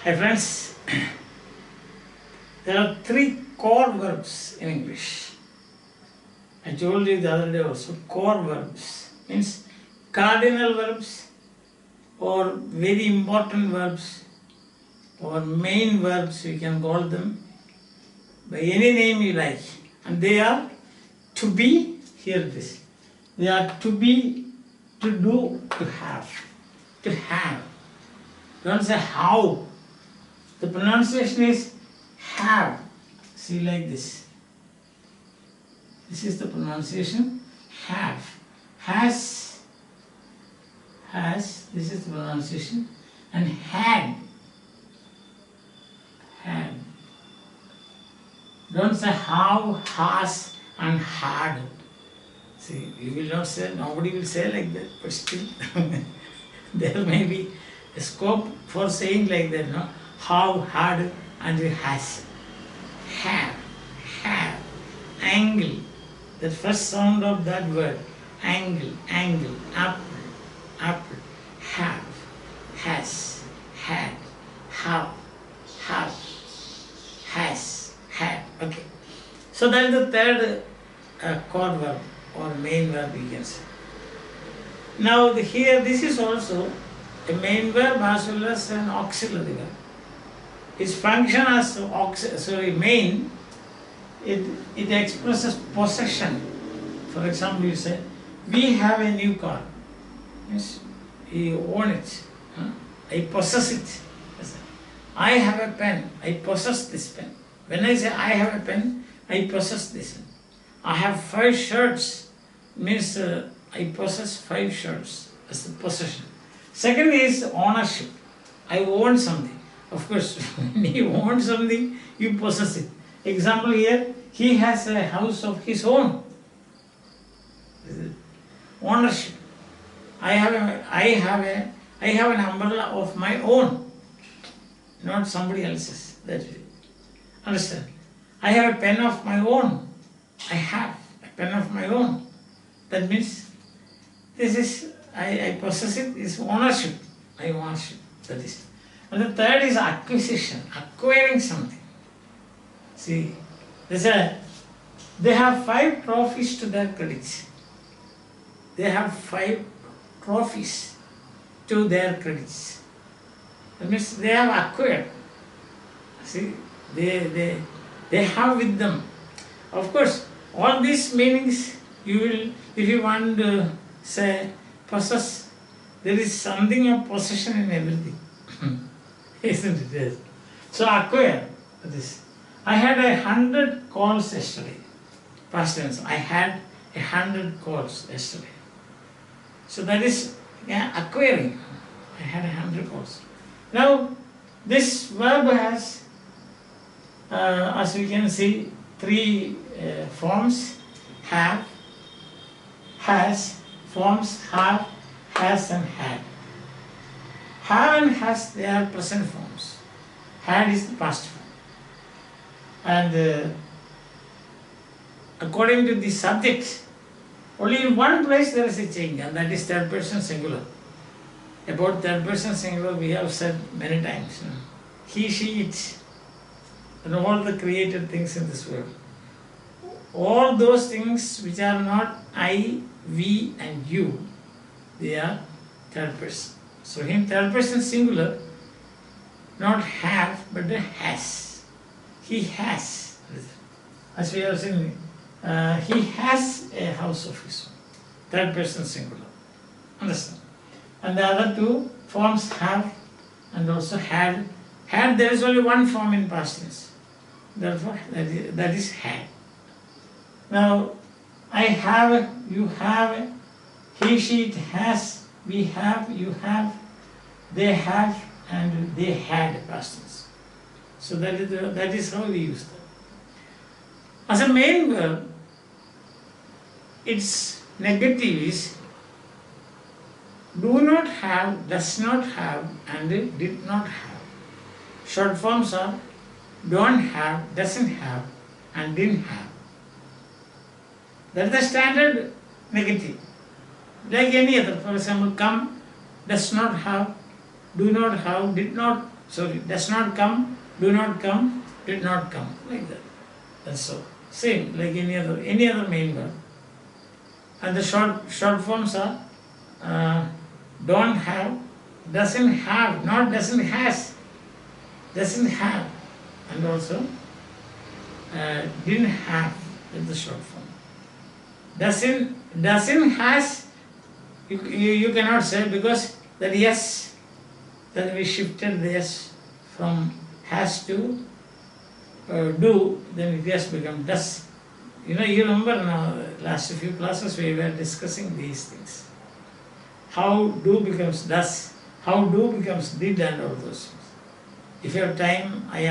Hi friends, there are three core verbs in English. I told you the other day also, core verbs means cardinal verbs or very important verbs or main verbs, you can call them by any name you like, and they are to be, hear this, they are to be, to do, to have, to have. Don't say how. The pronunciation is have. See, like this. This is the pronunciation have. Has, this is the pronunciation, and had. Had. Don't say how, has, and had. See, you will not say, nobody will say like that, but still there may be a scope for saying like that, no? How, had, and has. Have, angle. The first sound of that word, angle, apple, have, has, had, have, has, had. Okay. So that is the third core verb or main verb you can say. Now here this is also a main verb as well as an auxiliary verb. Its function as main, it expresses possession. For example, you say, we have a new car. Yes, you own it. I possess it. I have a pen. I possess this pen. When I say I have a pen, I possess this pen. I have 5 shirts. Means I possess 5 shirts as a possession. Second is ownership. I own something. Of course, when you own something, you possess it. Example here, he has a house of his own. Ownership. I have an umbrella of my own, not somebody else's. That's it. Understand? I have a pen of my own. I have a pen of my own. That means this is I possess it. Is ownership. I ownership. That is. And the third is acquisition, acquiring something. See, they have 5 trophies to their credits. They have 5 trophies to their credits. That means they have acquired. See, they have with them. Of course, all these meanings you will, if you want to say possess, there is something of possession in everything. Isn't it? Yes. So acquire this. I had 100 calls yesterday. Past tense. I had 100 calls yesterday. So that is acquiring. I had 100 calls. Now this verb has, as we can see, 3 forms: have, has, forms have, has, and had. Have and has, they are present forms. Had is the past form. And according to the subject, only in one place there is a change, and that is third person singular. About third person singular we have said many times. He, she, it, and all the created things in this world. All those things which are not I, we, and you, they are third person. So in third person singular, not have, but has. He has. As we have seen, he has a house of his own. Third person singular. Understand? And the other 2 forms have and also had. Had, there is only one form in past tense. Therefore, that is had. Now, I have, you have, he, she, it has, we have, you have, they have, and they had past tense. So that is how we use that. As a main verb, its negative is do not have, does not have, and did not have. Short forms are don't have, doesn't have, and didn't have. That is the standard negative. Like any other, for example, come, does not have, do not have, did not sorry, does not come, do not come, did not come, like that. That's so. Same like any other main verb. And the short forms are don't have, doesn't have, not doesn't has, doesn't have, and also didn't have is the short form. Doesn't has, you cannot say, because that yes, that we shifted the yes from has to do, then it has become does. You remember now, last few classes we were discussing these things. How do becomes does, how do becomes did, and all those things. If you have time, I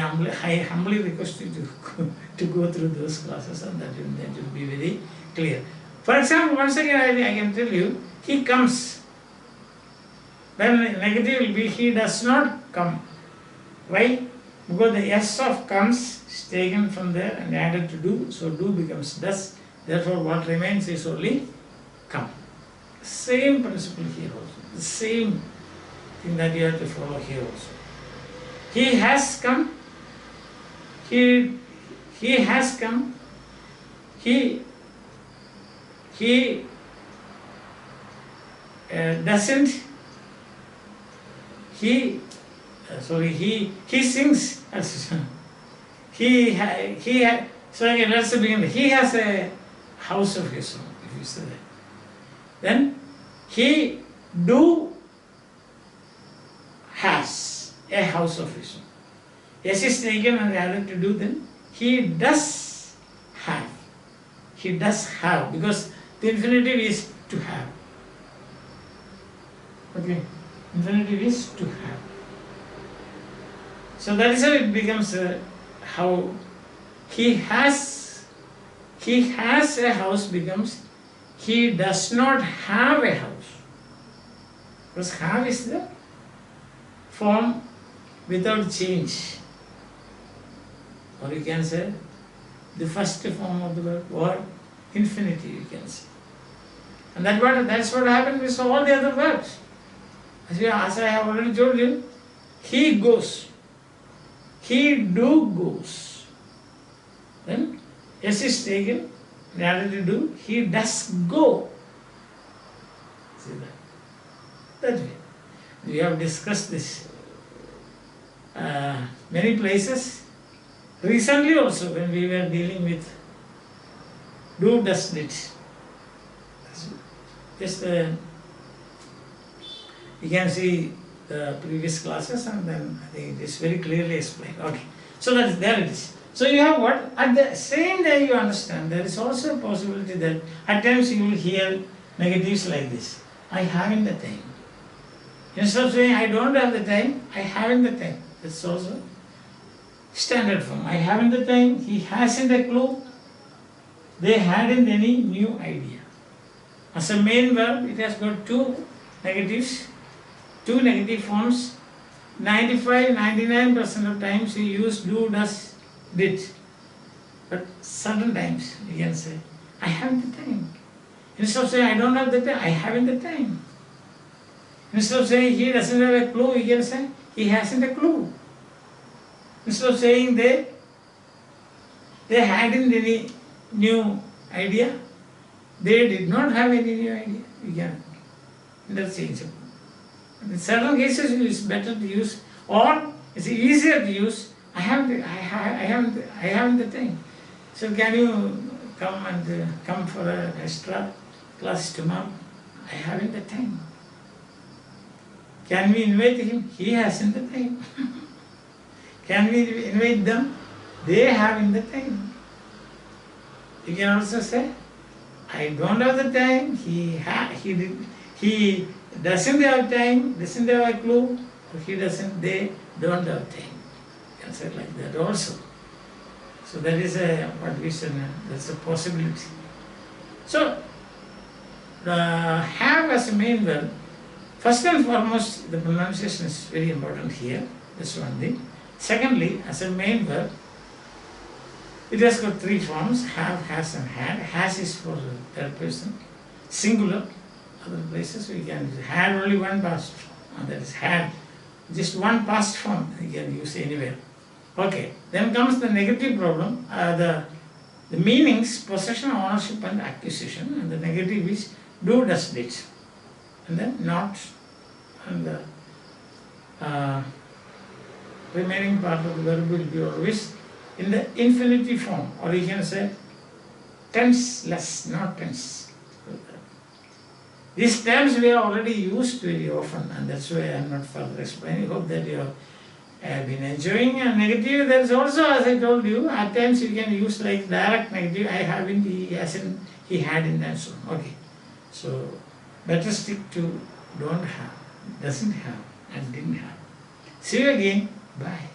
humbly request you to go through those classes, and that will be very clear. For example, once again I can tell you, he comes. Then negative will be he does not come. Why? Because the s of comes is taken from there and added to do, so do becomes does. Therefore, what remains is only come. Same principle here also. The same thing that you have to follow here also. He has come. He has come. He doesn't. He sings. So again, let's begin. He has a house of his own, if you say that. Then he has a house of his own. Yes is taken and added to do, then he does have. He does have, because the infinitive is to have. Okay, infinitive is to have. So that is how it becomes how he has a house becomes he does not have a house. Because have is the form without change. Or you can say the first form of the verb, or infinitive you can say. And that's what happened with all the other verbs. As I have already told you, he goes. He goes. Then S is taken, and added to do, he does go. See that? That way. We have discussed this many places. Recently also, when we were dealing with do, does, did. Just you can see the previous classes, and then I think it is very clearly explained. Okay, so there it is. So you have what? At the same time you understand, there is also a possibility that at times you will hear negatives like this. I haven't the time. Instead of saying I don't have the time, I haven't the time. That's also standard form. I haven't the time, he hasn't a clue, they hadn't any new idea. As a main verb, it has got two negatives, two negative forms. 99% of times we use do, does, did. But certain times we can say, I haven't the time. Instead of saying I don't have the time, I haven't the time. Instead of saying he doesn't have a clue, we can say he hasn't a clue. Instead of saying they hadn't any new idea, they did not have any new idea. We can interchange. In certain cases, it is better to use, or it's easier to use. I haven't the time. So can you come for an extra class tomorrow? I haven't the time. Can we invite him? He hasn't the time. Can we invite them? They haven't the time. You can also say, I don't have the time. He doesn't have time, doesn't have a clue, or they don't have time. You can say like that also. So that is what we said, that's a possibility. So the have as a main verb, first and foremost, the pronunciation is very important here. That's one thing. Secondly, as a main verb, it has got three forms: have, has, and had. Has is for the third person, singular. Other places we can use had only one past form, and that is had. just one past form you can use anywhere. Okay, then comes the negative problem. The meanings possession, ownership and acquisition, and the negative is do, does, did, and then not, and the remaining part of the verb will be always in the infinitive form, or you can say tenseless, not tense. These terms we have already used very often, and that's why I am not further explaining. I hope that you have been enjoying. And negative, there is also, as I told you, at times you can use like direct negative. I haven't, he hasn't, he hadn't, and so on. Okay, so better stick to don't have, doesn't have, and didn't have. See you again. Bye.